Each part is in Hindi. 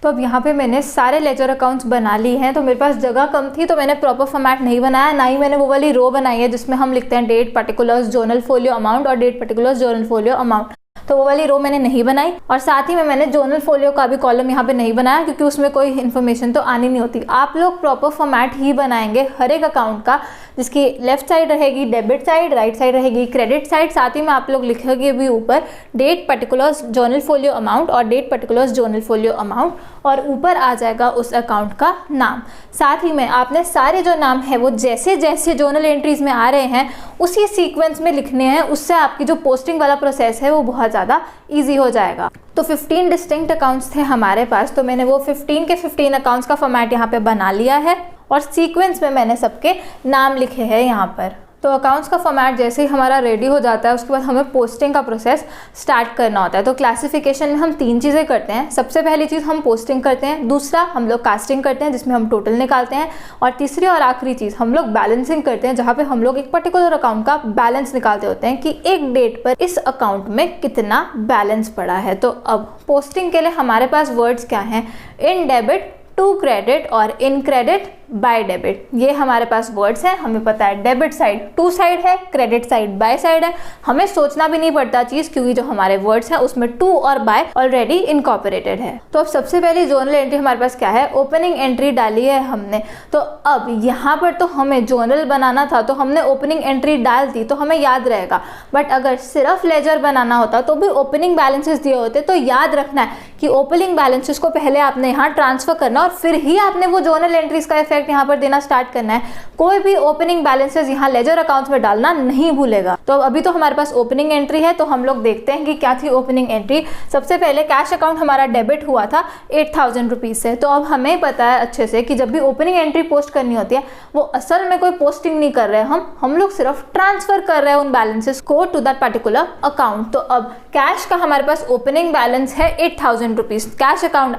तो अब यहाँ पे मैंने सारे लेजर अकाउंट्स बना लिए हैं। तो मेरे पास जगह कम थी तो मैंने प्रॉपर फॉर्मेट नहीं बनाया, ना ही मैंने वो वाली रो बनाई है जिसमें हम लिखते हैं date particulars journal folio amount और date particulars journal folio amount. तो वो वाली रो मैंने नहीं बनाई, और साथ ही में मैंने जर्नल फोलियो का भी कॉलम यहाँ पे नहीं बनाया क्योंकि उसमें कोई इन्फॉर्मेशन तो आनी नहीं होती। आप लोग प्रॉपर फॉर्मेट ही बनाएंगे हर एक अकाउंट का, जिसकी लेफ्ट साइड रहेगी डेबिट साइड, राइट साइड रहेगी क्रेडिट साइड, साथ ही में आप लोग लिखेंगे भी ऊपर date particulars journal folio amount और date particulars journal folio amount, और ऊपर आ जाएगा उस अकाउंट का नाम। साथ ही में आपने सारे जो नाम है वो जैसे जैसे जर्नल एंट्रीज में आ रहे हैं उसी सीक्वेंस में लिखने हैं, उससे आपकी जो पोस्टिंग वाला प्रोसेस है वो बहुत ज़्यादा ईजी हो जाएगा। तो 15 डिस्टिंक्ट अकाउंट्स थे हमारे पास, तो मैंने वो 15 के 15 अकाउंट्स का फॉर्मेट यहाँ पे बना लिया है और सीक्वेंस में मैंने सबके नाम लिखे हैं यहाँ पर। तो अकाउंट्स का फॉर्मेट जैसे ही हमारा रेडी हो जाता है उसके बाद हमें पोस्टिंग का प्रोसेस स्टार्ट करना होता है। तो क्लासिफिकेशन में हम 3 चीज़ें करते हैं। सबसे पहली चीज़ हम पोस्टिंग करते हैं, दूसरा हम लोग कास्टिंग करते हैं जिसमें हम टोटल निकालते हैं, और तीसरी और आखिरी चीज़ हम लोग बैलेंसिंग करते हैं जहाँ पे हम लोग एक पर्टिकुलर अकाउंट का बैलेंस निकालते होते हैं कि एक डेट पर इस अकाउंट में कितना बैलेंस पड़ा है। तो अब पोस्टिंग के लिए हमारे पास वर्ड्स क्या हैं, इन डेबिट, टू क्रेडिट और इन क्रेडिट, बाय डेबिट, ये हमारे पास वर्ड्स हैं। हमें पता है डेबिट साइड टू साइड है, क्रेडिट साइड बाय साइड है, हमें सोचना भी नहीं पड़ता चीज़ क्योंकि जो हमारे वर्ड्स हैं उसमें टू और बाय ऑलरेडी इनकॉर्पोरेटेड है। तो अब सबसे पहली जर्नल एंट्री हमारे पास क्या है, ओपनिंग एंट्री डाली है हमने। तो अब यहाँ पर तो हमें जर्नल बनाना था तो हमने ओपनिंग एंट्री डाल दी तो हमें याद रहेगा, बट अगर सिर्फ लेजर बनाना होता तो भी ओपनिंग बैलेंसेस दिए होते। तो याद रखना है कि ओपनिंग बैलेंसेस को पहले आपने यहाँ ट्रांसफर करना और फिर ही आपने वो जर्नल एंट्रीज का इफेक्ट यहाँ पर देना स्टार्ट करना है। कोई भी ओपनिंग बैलेंसेस यहाँ लेजर अकाउंट्स में डालना नहीं भूलेगा। तो अभी तो हमारे पास ओपनिंग एंट्री है, तो हम लोग देखते हैं कि क्या थी ओपनिंग एंट्री। सबसे पहले कैश अकाउंट हमारा डेबिट हुआ था 8000 रुपीज से। तो अब हमें पता है अच्छे से कि जब भी ओपनिंग एंट्री पोस्ट करनी होती है वो असल में कोई पोस्टिंग नहीं कर रहे हैं, हम लोग सिर्फ ट्रांसफर कर रहे हैं उन बैलेंसेस को टू दैट पर्टिकुलर अकाउंट। तो अब कैश का हमारे पास ओपनिंग बैलेंस है 8000 रुपीज। कैश अकाउंट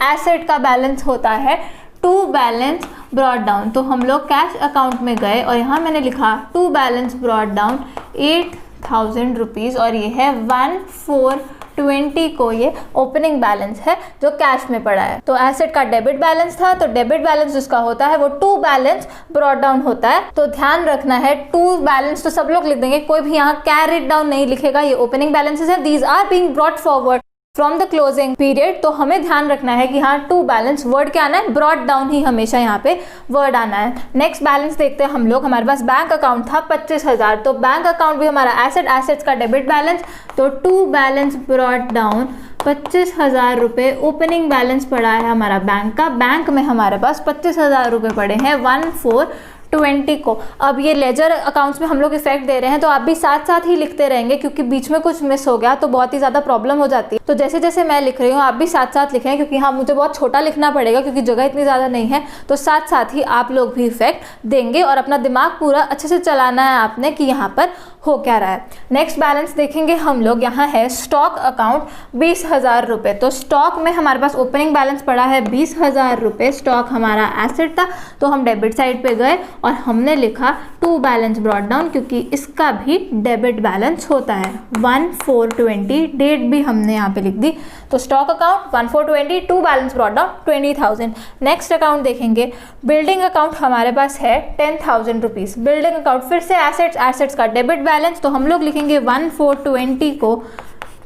एसेट का बैलेंस होता है टू बैलेंस ब्रॉट डाउन। तो हम लोग कैश अकाउंट में गए और यहाँ मैंने लिखा to balance brought down 8000 rupees, और ये है 1420 को ये ओपनिंग बैलेंस है जो कैश में पड़ा है। तो एसेट का डेबिट बैलेंस था, तो डेबिट बैलेंस जिसका होता है वो टू बैलेंस ब्रॉट डाउन होता है। तो ध्यान रखना है टू बैलेंस तो सब लोग लिख देंगे, कोई भी यहाँ कैरिड डाउन नहीं लिखेगा। ये ओपनिंग बैलेंसेस है, these are being brought forward from the closing period. तो हमें ध्यान रखना है कि हाँ टू बैलेंस वर्ड क्या आना है, ब्रॉट डाउन ही हमेशा यहाँ पे वर्ड आना है। नेक्स्ट बैलेंस देखते हैं हम लोग। हमारे पास बैंक अकाउंट था 25000, तो बैंक अकाउंट भी हमारा एसेट्स का डेबिट बैलेंस, तो टू बैलेंस ब्रॉट डाउन 25000 रुपये ओपनिंग बैलेंस पड़ा है हमारा बैंक का। बैंक में हमारे पास 25000 रुपये पड़े हैं 1420 को। अब ये लेजर अकाउंट्स में हम लोग इफेक्ट दे रहे हैं, तो आप भी साथ साथ ही लिखते रहेंगे क्योंकि बीच में कुछ मिस हो गया तो बहुत ही ज़्यादा प्रॉब्लम हो जाती है। तो जैसे जैसे मैं लिख रही हूँ आप भी साथ साथ लिखें, क्योंकि हाँ मुझे बहुत छोटा लिखना पड़ेगा क्योंकि जगह इतनी ज़्यादा नहीं है। तो साथ साथ ही आप लोग भी इफेक्ट देंगे और अपना दिमाग पूरा अच्छे से चलाना है आपने कि यहाँ पर हो क्या रहा है। नेक्स्ट बैलेंस देखेंगे हम लोग, यहाँ है स्टॉक अकाउंट 20000 रुपये। तो स्टॉक में हमारे पास ओपनिंग बैलेंस पड़ा है 20000 रुपये। स्टॉक हमारा एसेट था तो हम डेबिट साइड पे गए और हमने लिखा टू बैलेंस ब्रॉट डाउन क्योंकि इसका भी डेबिट बैलेंस होता है 1420। डेट भी हमने यहाँ पे लिख दी। तो stock account 1420, to balance brought down 20000। Next account देखेंगे, बिल्डिंग अकाउंट हमारे पास है 10000 रुपीज़। बिल्डिंग अकाउंट फिर से एसेट्स का डेबिट बैलेंस, तो हम लोग लिखेंगे 1420 को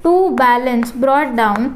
to balance brought down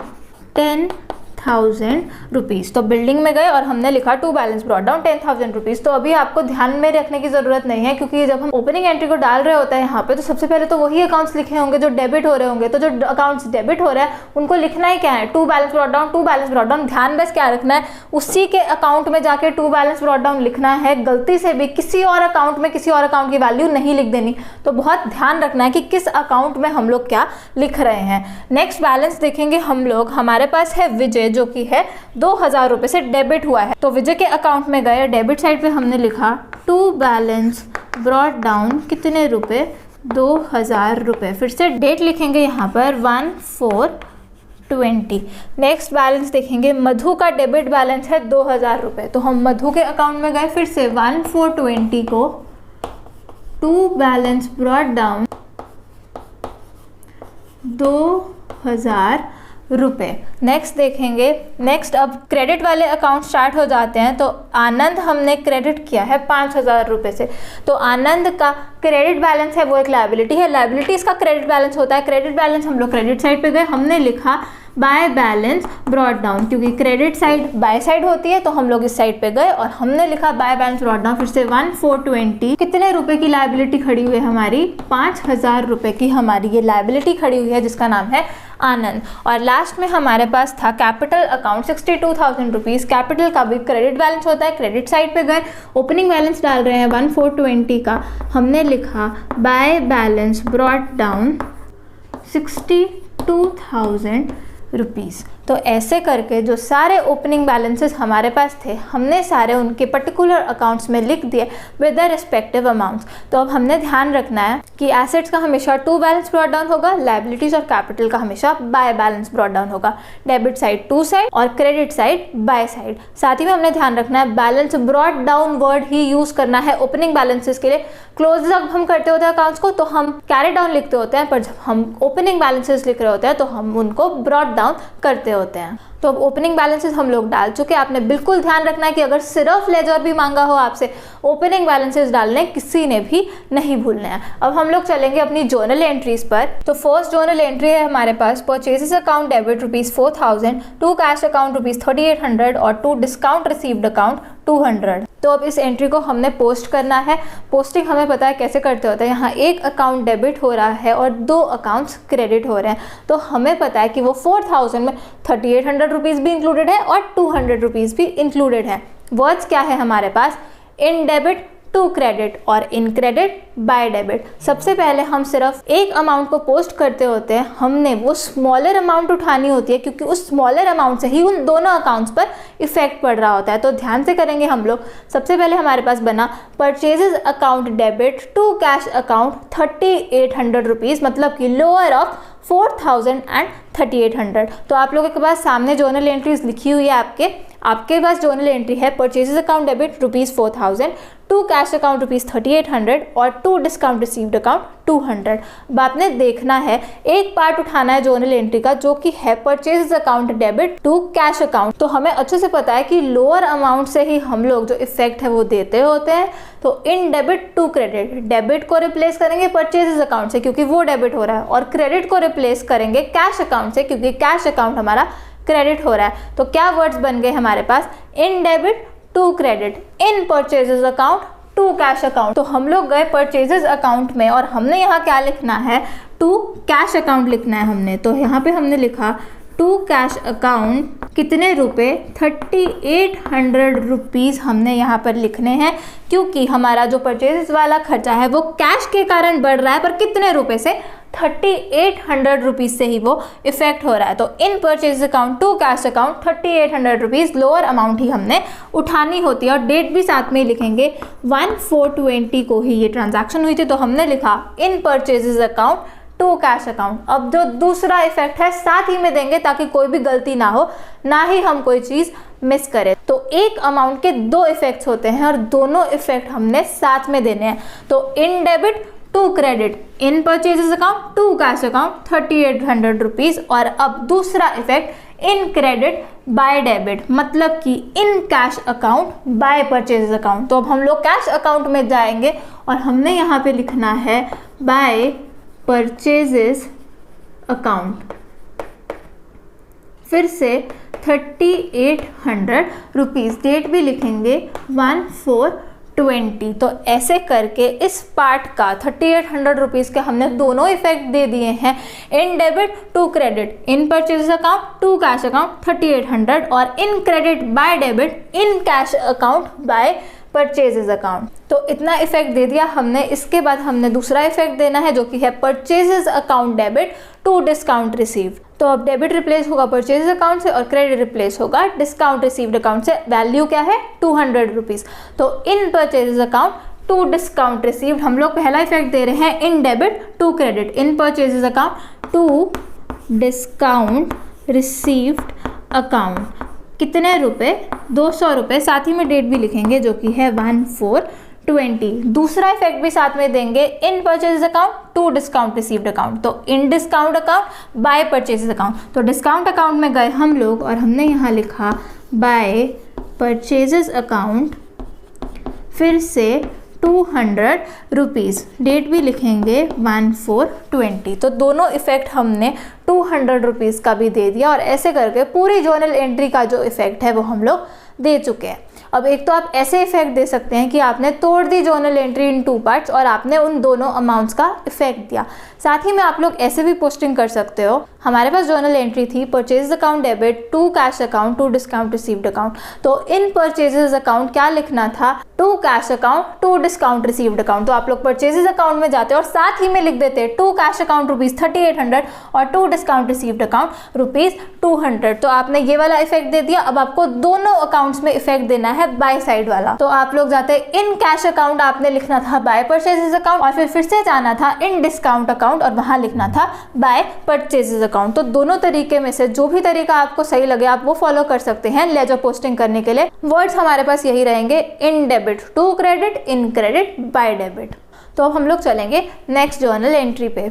10,000 rupees. तो बिल्डिंग में गए और हमने लिखा to balance brought down 10,000 rupees. तो अभी आपको ध्यान में रखने की ज़रूरत नहीं है क्योंकि जब हम ओपनिंग एंट्री को डाल रहे होते हैं यहाँ पे तो सबसे पहले तो वही अकाउंट्स लिखे होंगे जो डेबिट हो रहे होंगे। तो जो अकाउंट्स डेबिट हो रहे हैं उनको लिखना ही क्या है, to balance brought down, to balance brought down. ध्यान बस क्या रखना है, उसी के अकाउंट में जाके टू बैलेंस ब्रॉट डाउन लिखना है। गलती से भी किसी और अकाउंट में किसी और अकाउंट की वैल्यू नहीं लिख देनी। तो बहुत ध्यान रखना है कि किस अकाउंट में हम लोग क्या लिख रहे हैं। नेक्स्ट बैलेंस देखेंगे हम लोग, हमारे पास है विजय जो कि है 2000 रुपये से डेबिट हुआ है। तो विजय के अकाउंट में गए, डेबिट साइड पे हमने लिखा टू बैलेंस ब्रॉट डाउन कितने रुपए, 2000 रुपये। फिर से डेट लिखेंगे यहाँ पर 1420। नेक्स्ट बैलेंस देखेंगे, मधु का डेबिट बैलेंस है 2000 रुपये। तो हम मधु के अकाउंट में गए, फिर से 1420 को टू बैलेंस ब्रॉट डाउन 2000 रुपए। नेक्स्ट देखेंगे, नेक्स्ट अब क्रेडिट वाले अकाउंट स्टार्ट हो जाते हैं। तो आनंद हमने क्रेडिट किया है 5,000 रुपये से, तो आनंद का क्रेडिट बैलेंस है वो एक लायबिलिटी है, लायबिलिटीज का क्रेडिट बैलेंस होता है। क्रेडिट बैलेंस हम लोग क्रेडिट साइड पे गए, हमने लिखा बाय बैलेंस ब्रॉट डाउन, क्योंकि क्रेडिट साइड बाय साइड होती है तो हम लोग इस साइड पे गए और हमने लिखा बाय बैलेंस ब्रॉट डाउन। फिर से 1,420 कितने रुपए की लायबिलिटी खड़ी हुई है हमारी, 5,000 रुपये की हमारी ये लायबिलिटी खड़ी हुई है जिसका नाम है आनंद। और लास्ट में हमारे पास था कैपिटल अकाउंट 62,000 रुपीज़। कैपिटल का भी क्रेडिट बैलेंस होता है, क्रेडिट साइड पे गए, ओपनिंग बैलेंस डाल रहे हैं 1,420 का, हमने लिखा by balance brought down 62,000 rupees. तो ऐसे करके जो सारे ओपनिंग बैलेंसेस हमारे पास थे हमने सारे उनके पर्टिकुलर अकाउंट्स में लिख दिए विद द रिस्पेक्टिव अमाउंट्स। तो अब हमने ध्यान रखना है कि एसेट्स का हमेशा टू बैलेंस ब्रॉट डाउन होगा, लायबिलिटीज और कैपिटल का हमेशा बाय बैलेंस ब्रॉट डाउन होगा। डेबिट साइड टू साइड और क्रेडिट साइड बाय साइड। साथ ही में हमने ध्यान रखना है बैलेंस ब्रॉट डाउन वर्ड ही यूज करना है ओपनिंग बैलेंसेस के लिए। क्लोज जब हम करते होते हैं अकाउंट्स को तो हम कैरी डाउन लिखते होते हैं, पर जब हम ओपनिंग बैलेंसेस लिख रहे होते हैं तो हम उनको ब्रॉट डाउन करते होते हैं। तो अब ओपनिंग बैलेंसेस हम लोग डाल चुके हैं। आपने बिल्कुल ध्यान रखना है कि अगर सिर्फ लेजर भी मांगा हो आपसे, ओपनिंग बैलेंसेस डालने किसी ने भी नहीं भूलना है। अब हम लोग चलेंगे अपनी जर्नल एंट्रीज पर। तो फर्स्ट जर्नल एंट्री है हमारे पास purchases account debit ₹4,000, to cash account ₹3,800 और टू डिस्काउंट रिसीव्ड अकाउंट 200। तो अब इस एंट्री को हमने पोस्ट करना है। पोस्टिंग हमें पता है कैसे करते होते हैं। यहाँ एक अकाउंट डेबिट हो रहा है और दो अकाउंट्स क्रेडिट हो रहे हैं, तो हमें पता है कि वो 4,000 में 3,800 रुपीज़ भी इंक्लूडेड है और 200 रुपीज़ भी इंक्लूडेड है। वर्ड्स क्या है हमारे पास, इन डेबिट टू क्रेडिट और इन क्रेडिट बाय डेबिट। सबसे पहले हम सिर्फ एक अमाउंट को पोस्ट करते होते हैं, हमने वो स्मॉलर अमाउंट उठानी होती है क्योंकि उस स्मॉलर अमाउंट से ही उन दोनों अकाउंट्स पर इफेक्ट पड़ रहा होता है। तो ध्यान से करेंगे हम लोग। सबसे पहले हमारे पास बना purchases account debit to cash account 3,800 rupees, मतलब कि लोअर ऑफ 4,000 एंड 3,800। तो आप लोगों के पास सामने जर्नल एंट्रीज लिखी हुई है, आपके पास जर्नल एंट्री है purchases account debit ₹4,000, to cash account ₹3,800 और टू डिस्काउंट रिसीव्ड अकाउंट 200। अब आपने देखना है, एक पार्ट उठाना है जर्नल एंट्री का जो कि है purchases account debit to cash account. तो हमें अच्छे से पता है कि लोअर अमाउंट से ही हम लोग जो इफेक्ट है वो देते होते हैं। तो in debit to credit, debit को रिप्लेस करेंगे परचेजेस अकाउंट से क्योंकि वो डेबिट हो रहा है, और क्रेडिट को रिप्लेस करेंगे कैश अकाउंट से क्योंकि कैश अकाउंट हमारा क्रेडिट हो रहा है। तो क्या वर्ड्स बन गए हमारे पास, in debit to credit, in purchases account to cash account. तो हम लोग गए परचेजेस अकाउंट में और हमने यहाँ क्या लिखना है, टू कैश अकाउंट लिखना है हमने। तो यहाँ पे हमने लिखा टू कैश अकाउंट कितने रुपए, 3,800 रुपीज़ हमने यहाँ पर लिखने हैं क्योंकि हमारा जो परचेजेस वाला खर्चा है वो कैश के कारण बढ़ रहा है, पर कितने रुपए से, 3,800 रुपीज़ से ही वो इफेक्ट हो रहा है। तो in purchase account to cash account 3,800 rupees lower amount ही हमने उठानी होती है और डेट भी साथ में ही लिखेंगे। 1/4/20 को ही ये ट्रांजैक्शन हुई थी, तो हमने लिखा in purchases account to cash account. अब जो दूसरा इफेक्ट है साथ ही में देंगे ताकि कोई भी गलती ना हो, ना ही हम कोई चीज़ मिस करें। तो एक अमाउंट के दो इफेक्ट्स होते हैं और दोनों इफेक्ट हमने साथ में देने हैं। तो in debit to credit, in purchases account to cash account 3,800 rupees, और अब दूसरा effect in credit by debit, मतलब कि in cash account by purchases account. तो अब हम लोग कैश अकाउंट में जाएंगे और हमने यहाँ पे लिखना है बाय परचेजेस अकाउंट, फिर से 3,800 रुपीज़, डेट भी लिखेंगे 1/4/20। तो ऐसे करके इस पार्ट का 3,800 रुपीज़ के हमने दोनों इफेक्ट दे दिए हैं, in debit to credit, in purchases account to cash account 3,800 और in credit by debit, in cash account by purchases account. तो इतना इफेक्ट दे दिया हमने। इसके बाद हमने दूसरा इफेक्ट देना है जो कि है purchases account debit to discount received. तो अब डेबिट रिप्लेस होगा परचेजेस अकाउंट से और क्रेडिट रिप्लेस होगा डिस्काउंट रिसीव्ड अकाउंट से। वैल्यू क्या है, 200 रुपीज़। तो in purchases account to discount received, हम लोग पहला इफेक्ट दे रहे हैं in debit to credit, in purchases account to discount received account, कितने रुपए, 200 रुपये। साथ ही में डेट भी लिखेंगे जो कि है 1/4/20। 20। दूसरा इफेक्ट भी साथ में देंगे, in purchase account to discount received account, तो in discount account by purchase account. तो डिस्काउंट अकाउंट में गए हम लोग और हमने यहाँ लिखा बाय परचेजेस अकाउंट, फिर से 200 रुपीज़, डेट भी लिखेंगे 1/4/20। तो दोनों इफेक्ट हमने 200 रुपीज़ का भी दे दिया और ऐसे करके पूरी जर्नल एंट्री का जो इफेक्ट है वो हम लोग दे चुके हैं। अब एक तो आप ऐसे इफेक्ट दे सकते हैं कि आपने तोड़ दी जर्नल एंट्री इन 2 पार्ट्स और आपने उन दोनों अमाउंट्स का इफेक्ट दिया। साथ ही में आप लोग ऐसे भी पोस्टिंग कर सकते हो, हमारे पास जर्नल एंट्री थी purchase account debit to cash account to discount received account, तो इन परचेजेस अकाउंट क्या लिखना था, to cash account to discount received account. तो आप लोग परचेजेस अकाउंट में जाते और साथ ही में लिख देते टू कैश अकाउंट ₹3800 और टू डिस्काउंट रिसीव्ड अकाउंट ₹200। तो आपने ये वाला इफेक्ट दे दिया। अब आपको दोनों अकाउंट्स में इफेक्ट देना है बाय साइड वाला, तो आप लोग जाते इन कैश अकाउंट, आपने लिखना था बाय परचेजेस अकाउंट और फिर से जाना था इन डिस्काउंट अकाउंट और वहां लिखना था बाय परचेजेस अकाउंट। तो दोनों तरीके में से जो भी तरीका आपको सही लगे आप वो फॉलो कर सकते हैं लेजर पोस्टिंग करने के लिए। वर्ड्स हमारे पास यही रहेंगे, in debit to credit, in credit by debit. तो अब हम लोग चलेंगे नेक्स्ट जर्नल एंट्री पे।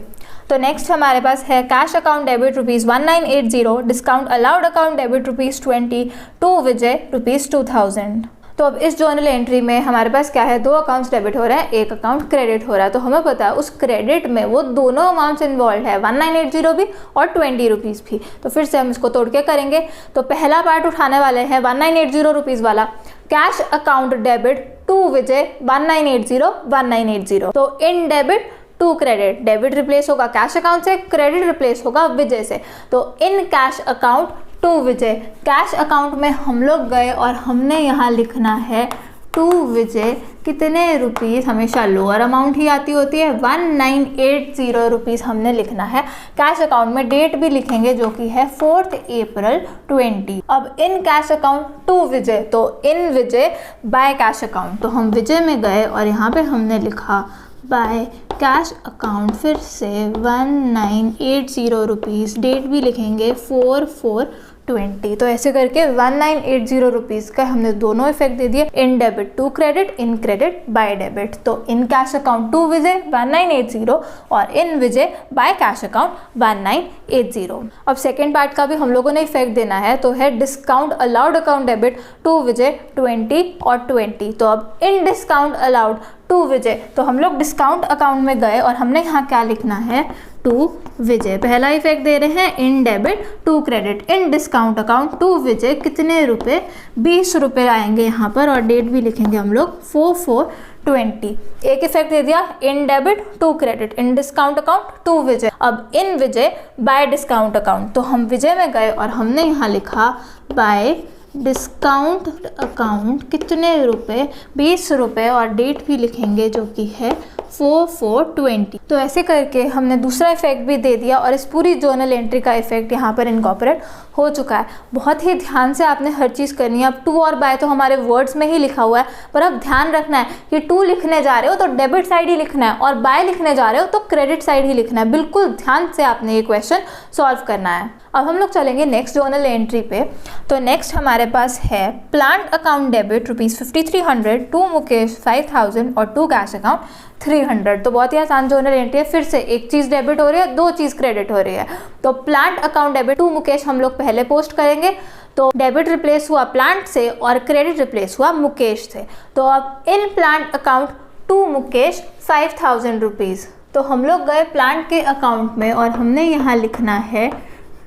तो नेक्स्ट हमारे पास है cash account debit ₹1980, discount allowed account debit ₹20, to Vijay ₹2000। तो अब इस जर्नल एंट्री में हमारे पास क्या है, 2 अकाउंट्स डेबिट हो रहे हैं, 1 अकाउंट क्रेडिट हो रहा है। तो हमें पता है उस क्रेडिट में वो दोनों अमाउंट्स इन्वॉल्व है, 1980 भी और 20 रुपीज़ भी। तो फिर से हम इसको तोड़ के करेंगे। तो पहला पार्ट उठाने वाले हैं 1980 रुपीज़ वाला, cash account debit to Vijay 1980। तो in debit to credit, debit replace होगा कैश अकाउंट से, क्रेडिट रिप्लेस होगा विजय से। तो in cash account to Vijay, cash account में हम लोग गए और हमने यहाँ लिखना है टू विजय कितने रुपीज़, हमेशा लोअर अमाउंट ही आती होती है, 1980 रुपीज़ हमने लिखना है कैश अकाउंट में। डेट भी लिखेंगे जो कि है 4 अप्रैल 20। अब in cash account to Vijay, तो इन विजय बाय कैश अकाउंट, तो हम विजय में गए और यहाँ पे हमने लिखा बाय कैश अकाउंट, फिर से 1980 रुपीज़, डेट भी लिखेंगे 4/4/20। तो ऐसे करके 1980 रुपीज़ का हमने दोनों इफेक्ट दे दिए, in debit to credit, in credit by debit. तो in cash account to Vijay 1980 और in Vijay by cash account 1980। अब सेकेंड पार्ट का भी हम लोगों ने इफेक्ट देना है, तो है discount allowed account debit to Vijay 20 और 20। तो अब in discount allowed to Vijay, तो हम लोग डिस्काउंट अकाउंट में गए और हमने यहाँ क्या लिखना है, टू विजय। पहला इफेक्ट दे रहे हैं in debit to credit, in discount account to Vijay कितने रुपए, 20 रुपये आएंगे यहाँ पर और डेट भी लिखेंगे हम लोग 4/4/20। एक इफेक्ट दे दिया in debit to credit, in discount account to Vijay. अब in Vijay by discount account, तो हम विजय में गए और हमने यहाँ लिखा बाय डिस्काउंट अकाउंट कितने रुपए, 20 रुपये और डेट भी लिखेंगे जो कि है 4/4/20। तो ऐसे करके हमने दूसरा इफेक्ट भी दे दिया और इस पूरी जर्नल एंट्री का इफेक्ट यहाँ पर इनकॉर्पोरेट हो चुका है। बहुत ही ध्यान से आपने हर चीज़ करनी है। अब टू और बाय तो हमारे वर्ड्स में ही लिखा हुआ है, पर अब ध्यान रखना है कि टू लिखने जा रहे हो तो डेबिट साइड ही लिखना है और बाय लिखने जा रहे हो तो क्रेडिट साइड ही लिखना है। बिल्कुल ध्यान से आपने ये क्वेश्चन सॉल्व करना है। अब हम लोग चलेंगे नेक्स्ट जर्नल एंट्री पे। तो नेक्स्ट हमारे पास है plant account debit ₹5300, to Mukesh 5000 और टू कैश अकाउंट 300। तो बहुत ही आसान जर्नल एंट्री है। फिर से एक चीज़ डेबिट हो रही है, 2 चीज़ क्रेडिट हो रही है। तो plant account debit to Mukesh हम लोग पहले पोस्ट करेंगे, तो डेबिट रिप्लेस हुआ प्लांट से और क्रेडिट रिप्लेस हुआ मुकेश से। तो अब in plant account to Mukesh 5000 rupees, तो हम लोग गए प्लांट के अकाउंट में और हमने यहाँ लिखना है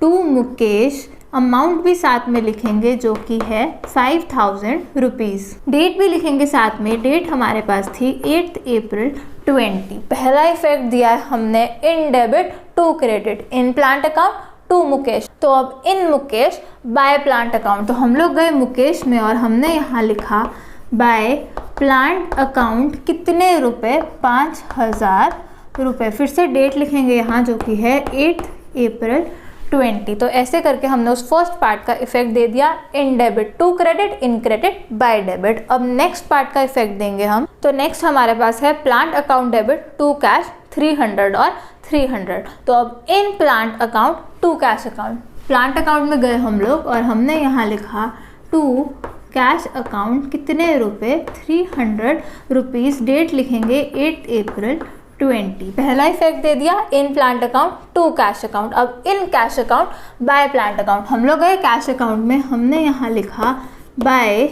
टू मुकेश, अमाउंट भी साथ में लिखेंगे जो कि है 5000 रुपीज़। डेट भी लिखेंगे साथ में, डेट हमारे पास थी 8 अप्रैल 20। पहला इफेक्ट दिया है हमने in debit to credit, in plant account to Mukesh. तो अब in Mukesh by plant account, तो हम लोग गए मुकेश में और हमने यहाँ लिखा बाय प्लांट अकाउंट कितने रुपए, 5000 रुपये। फिर से डेट लिखेंगे यहाँ जो कि है 8 अप्रैल 20। तो ऐसे करके हमने उस फर्स्ट पार्ट का इफेक्ट दे दिया in debit to credit, in credit by debit. अब नेक्स्ट पार्ट का इफेक्ट देंगे हम। तो नेक्स्ट हमारे पास है plant account debit to cash 300 और 300। तो अब in plant account to cash account, plant account में गए हम लोग और हमने यहाँ लिखा टू कैश अकाउंट कितने रुपए 300 रुपीज़, डेट लिखेंगे 8 अप्रैल 20। पहला इफेक्ट दे दिया in plant account to cash account. अब in cash account by plant account, हम लोग गए कैश अकाउंट में, हमने यहाँ लिखा बाय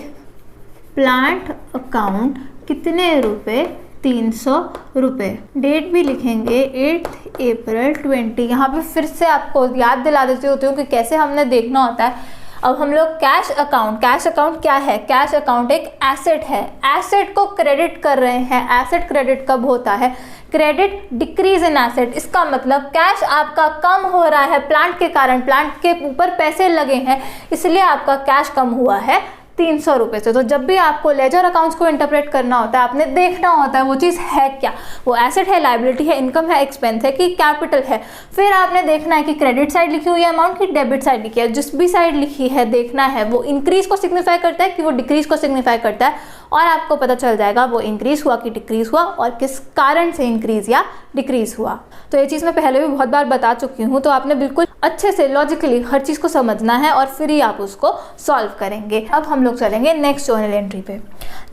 प्लांट अकाउंट कितने रुपए 300 रुपये, डेट भी लिखेंगे 8 अप्रैल 20। यहाँ पे फिर से आपको याद दिला देती होती हूँ कि कैसे हमने देखना होता है। अब हम लोग कैश अकाउंट क्या है? कैश अकाउंट एक एसेट है, एसेट को क्रेडिट कर रहे हैं। एसेट क्रेडिट कब होता है? Credit decrease in asset. इसका मतलब कैश आपका कम हो रहा है प्लांट के कारण, प्लांट के ऊपर पैसे लगे हैं, इसलिए आपका कैश कम हुआ है 300 रुपये से। तो जब भी आपको लेजर अकाउंट्स को इंटरप्रेट करना होता है, आपने देखना होता है वो चीज़ है क्या, वो एसेट है, लायबिलिटी है, इनकम है, एक्सपेंस है कि कैपिटल है। फिर आपने देखना है कि क्रेडिट साइड लिखी हुई है अमाउंट की डेबिट साइड लिखी है। जिस भी साइड लिखी है देखना है वो इंक्रीज को सिग्निफाई करता है कि वो डिक्रीज को सिग्निफाई करता है, और आपको पता चल जाएगा वो इंक्रीज हुआ कि डिक्रीज हुआ और किस कारण से इंक्रीज या डिक्रीज हुआ। तो ये चीज़ मैं पहले भी बहुत बार बता चुकी हूँ, तो आपने बिल्कुल अच्छे से लॉजिकली हर चीज़ को समझना है और फिर ही आप उसको सॉल्व करेंगे। अब हम लोग चलेंगे नेक्स्ट जर्नल एंट्री पे।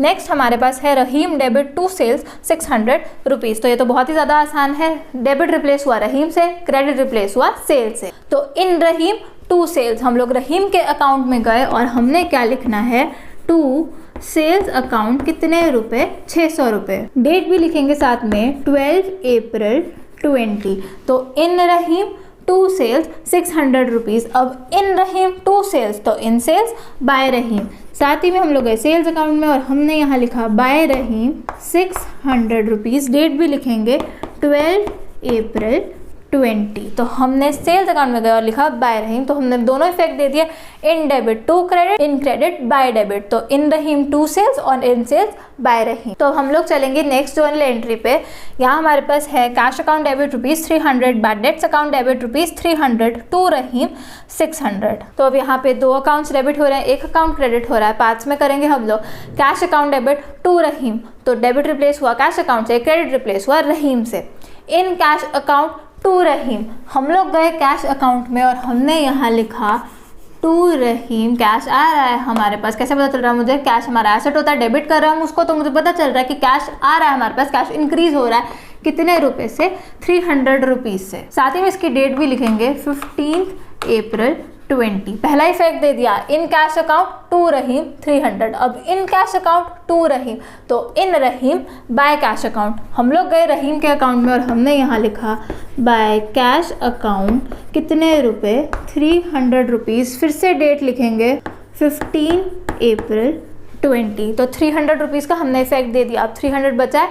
नेक्स्ट हमारे पास है रहीम डेबिट टू सेल्स 600 रुपीज़। तो ये तो बहुत ही ज़्यादा आसान है। डेबिट रिप्लेस हुआ रहीम से, क्रेडिट रिप्लेस हुआ सेल से। तो इन रहीम टू सेल्स, हम लोग रहीम के अकाउंट में गए और हमने क्या लिखना है? टू सेल्स अकाउंट कितने रुपए? 600 रुपये। डेट भी लिखेंगे साथ में 12 अप्रैल 20। तो in Rahim to sales 600 rupees. अब इन रहीम टू सेल्स, तो इन सेल्स बाय रहीम, साथ ही में हम लोग गए सेल्स अकाउंट में और हमने यहाँ लिखा बाय रहीम 600 रुपीज़। डेट भी लिखेंगे 12 अप्रैल 20। तो हमने सेल्स अकाउंट में गया और लिखा बाय रहीम, तो हमने दोनों इफेक्ट दे दिए, in debit to credit, in credit by debit. तो इन रहीम टू सेल्स और इन सेल्स बाय रहीम। तो हम लोग चलेंगे नेक्स्ट जर्नल एंट्री पे। यहाँ हमारे पास है cash account debit ₹300, bad debts account debit ₹300, to Rahim 600। तो अब यहाँ पे दो अकाउंट्स डेबिट हो रहे हैं, एक अकाउंट क्रेडिट हो रहा है। पार्ट्स में करेंगे हम लोग। Cash account debit to Rahim, तो डेबिट रिप्लेस हुआ कैश अकाउंट से, क्रेडिट रिप्लेस हुआ रहीम से। In cash account to Rahim, हम लोग गए कैश अकाउंट में और हमने यहाँ लिखा टू रहीम। कैश आ रहा है हमारे पास, कैसे पता चल रहा है मुझे? कैश हमारा एसेट होता है, डेबिट कर रहा हूँ उसको, तो मुझे पता चल रहा है कि कैश आ रहा है हमारे पास, कैश इंक्रीज हो रहा है। कितने रुपए से? 300 रुपीज़ से। साथ ही में इसकी डेट भी लिखेंगे 15 अप्रैल 20। पहला इफेक्ट दे दिया इन कैश अकाउंट टू रहीम 300। अब in cash account to Rahim, तो in Rahim bye cash account, हम लोग गए रहीम के अकाउंट में और हमने यहाँ लिखा बाय कैश अकाउंट कितने रुपए? 300 रुपीज़। फिर से डेट लिखेंगे 15 अप्रैल 20। तो 300 रुपीज़ का हमने इफेक्ट दे दिया। अब 300 बचा है।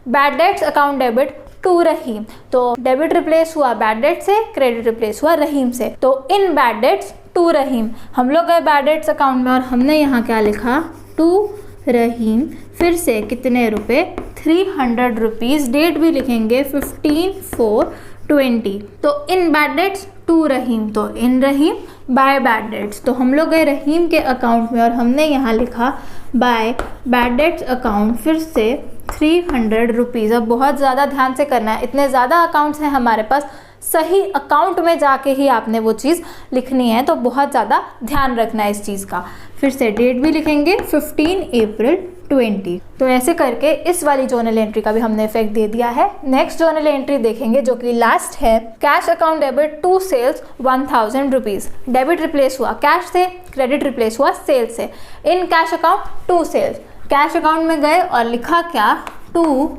Bad debts account debit to Rahim, तो डेबिट रिप्लेस हुआ बैड डेट से, क्रेडिट रिप्लेस हुआ रहीम से। तो in bad debts to Rahim, हम लोग गए बैड डेट्स अकाउंट में और हमने यहाँ क्या लिखा? टू रहीम। फिर से कितने रुपए? 300 रुपीज़। डेट भी लिखेंगे 15/4/20। तो in bad debts to Rahim, तो in Rahim by bad debts. तो हम लोग गए रहीम के अकाउंट में और हमने यहाँ लिखा बाय बैड डेट्स अकाउंट, फिर से 300 रुपीज़। अब बहुत ज़्यादा ध्यान से करना है, इतने ज़्यादा अकाउंट्स हैं हमारे पास, सही अकाउंट में जाके ही आपने वो चीज़ लिखनी है, तो बहुत ज़्यादा ध्यान रखना है इस चीज़ का। फिर से डेट भी लिखेंगे 15 अप्रैल 20। तो ऐसे करके इस वाली जर्नल एंट्री का भी हमने इफेक्ट दे दिया है। नेक्स्ट जर्नल एंट्री देखेंगे जो कि लास्ट है। Cash account debit to sales 1000 rupees. Debit replace हुआ कैश से, क्रेडिट रिप्लेस हुआ सेल्स से। In cash account to sales, cash account में गए और लिखा क्या? टू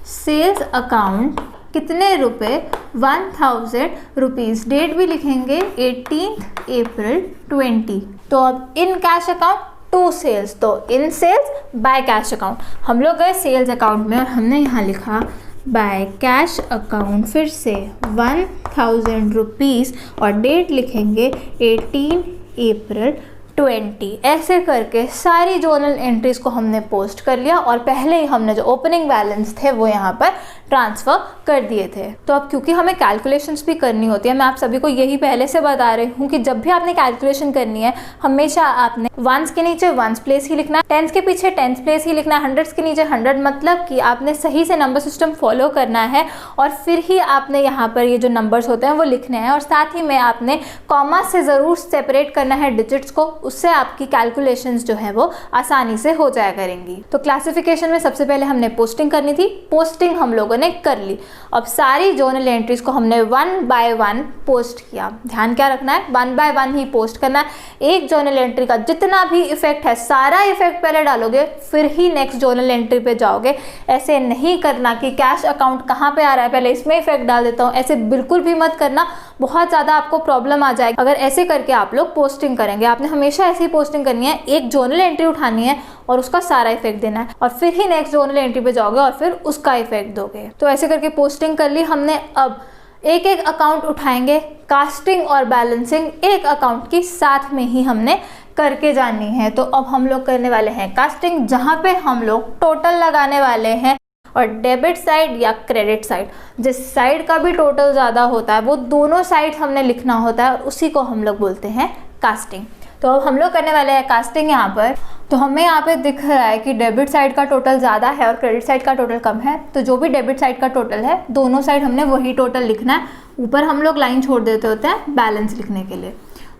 सेल्स अकाउंट कितने रुपए? 1000 रुपीज़। डेट भी लिखेंगे 18 अप्रैल 20। तो अब in cash account to sales, तो in sales by cash account, हम लोग गए सेल्स अकाउंट में और हमने यहाँ लिखा बाय कैश अकाउंट, फिर से 1000 रुपीज़ और डेट लिखेंगे 18 अप्रैल 20। ऐसे करके सारी जर्नल एंट्रीज को हमने पोस्ट कर लिया और पहले ही हमने जो ओपनिंग बैलेंस थे वो यहाँ पर ट्रांसफ़र कर दिए थे। तो अब क्योंकि हमें कैलकुलेशंस भी करनी होती है, मैं आप सभी को यही पहले से बता रही हूँ कि जब भी आपने कैलकुलेशन करनी है हमेशा आपने वंस के नीचे वंस प्लेस ही लिखना है, टेंस के पीछे टेंस प्लेस ही लिखना है, हंड्रेड्स के नीचे 100, मतलब कि आपने सही से नंबर सिस्टम फॉलो करना है और फिर ही आपने यहाँ पर ये जो नंबर्स होते हैं वो लिखने हैं। और साथ ही में आपने कॉमा से ज़रूर सेपरेट करना है डिजिट्स को, उससे आपकी कैलकुलेशंस जो है वो आसानी से हो जाया करेंगी। तो क्लासिफिकेशन में सबसे पहले हमने पोस्टिंग करनी थी, पोस्टिंग हम लोगों ने कर ली। अब सारी जर्नल एंट्रीज को हमने 1 बाय 1 पोस्ट किया। ध्यान क्या रखना है, 1 बाय 1 ही पोस्ट करना है। एक जर्नल एंट्री का जितना भी इफेक्ट है सारा इफेक्ट पहले डालोगे, फिर ही नेक्स्ट जर्नल एंट्री पे जाओगे। ऐसे नहीं करना कि कैश अकाउंट कहाँ पे आ रहा है पहले इसमें इफेक्ट डाल देता हूँ, ऐसे बिल्कुल भी मत करना, बहुत ज़्यादा आपको प्रॉब्लम आ जाएगी अगर ऐसे करके आप लोग पोस्टिंग करेंगे। आपने हमेशा ऐसी पोस्टिंग करनी है, एक जर्नल एंट्री उठानी है और उसका सारा इफेक्ट देना है और फिर ही नेक्स्ट जर्नल एंट्री पे जाओगे और फिर उसका इफेक्ट दोगे। तो ऐसे करके पोस्टिंग कर ली हमने। अब एक एक अकाउंट उठाएंगे, कास्टिंग और बैलेंसिंग एक अकाउंट की साथ में ही हमने करके जानी है। तो अब हम लोग करने वाले हैं कास्टिंग, जहाँ पे हम लोग टोटल लगाने वाले हैं और डेबिट साइड या क्रेडिट साइड, जिस साइड का भी टोटल ज़्यादा होता है वो दोनों साइड हमने लिखना होता है और उसी को हम लोग बोलते हैं कास्टिंग। तो अब हम लोग करने वाले हैं कास्टिंग यहाँ पर। तो हमें यहाँ पे दिख रहा है कि डेबिट साइड का टोटल ज़्यादा है और क्रेडिट साइड का टोटल कम है। तो जो भी डेबिट साइड का टोटल है दोनों साइड हमने वही टोटल लिखना है। ऊपर हम लोग लाइन छोड़ देते होते हैं बैलेंस लिखने के लिए।